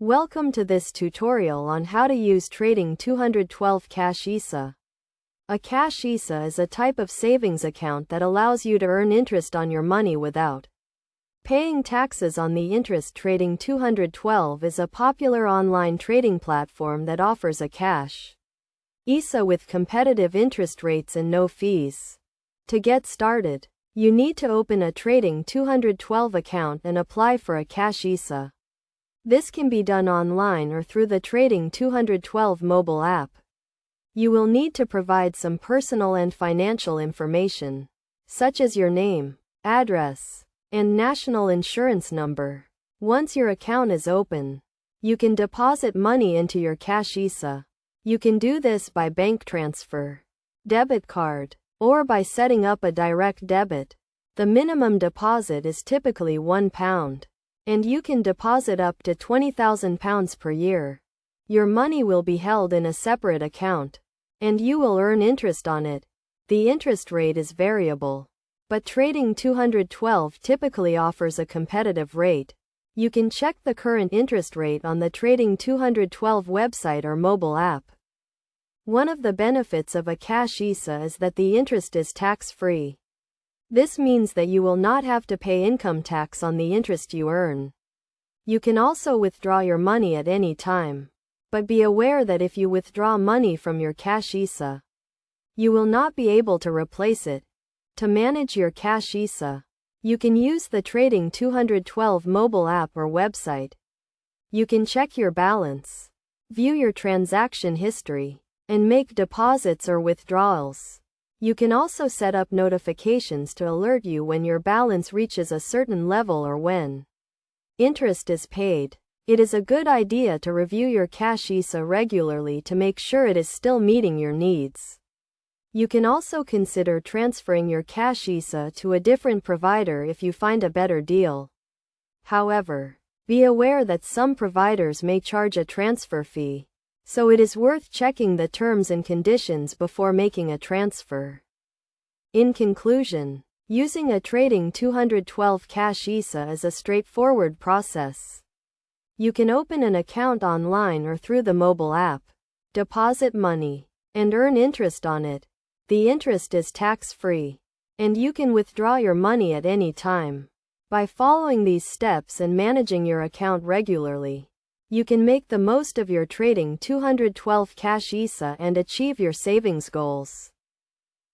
Welcome to this tutorial on how to use Trading 212 Cash ISA. A Cash ISA is a type of savings account that allows you to earn interest on your money without paying taxes on the interest. Trading 212 is a popular online trading platform that offers a cash ISA with competitive interest rates and no fees. To get started, you need to open a Trading 212 account and apply for a Cash ISA. This can be done online or through the Trading 212 mobile app. You will need to provide some personal and financial information, such as your name, address, and national insurance number. Once your account is open, you can deposit money into your Cash ISA. You can do this by bank transfer, debit card, or by setting up a direct debit. The minimum deposit is typically £1, and you can deposit up to £20,000 per year. Your money will be held in a separate account, and you will earn interest on it. The interest rate is variable, but Trading 212 typically offers a competitive rate. You can check the current interest rate on the Trading 212 website or mobile app. One of the benefits of a Cash ISA is that the interest is tax-free. This means that you will not have to pay income tax on the interest you earn. You can also withdraw your money at any time, but be aware that if you withdraw money from your Cash ISA, you will not be able to replace it. To manage your Cash ISA, you can use the Trading 212 mobile app or website. You can check your balance, view your transaction history, and make deposits or withdrawals. You can also set up notifications to alert you when your balance reaches a certain level or when interest is paid. It is a good idea to review your Cash ISA regularly to make sure it is still meeting your needs. You can also consider transferring your Cash ISA to a different provider if you find a better deal. However, be aware that some providers may charge a transfer fee, so it is worth checking the terms and conditions before making a transfer. In conclusion, using a Trading 212 Cash ISA is a straightforward process. You can open an account online or through the mobile app, deposit money, and earn interest on it. The interest is tax-free, and you can withdraw your money at any time. By following these steps and managing your account regularly, you can make the most of your Trading 212 Cash ISA and achieve your savings goals.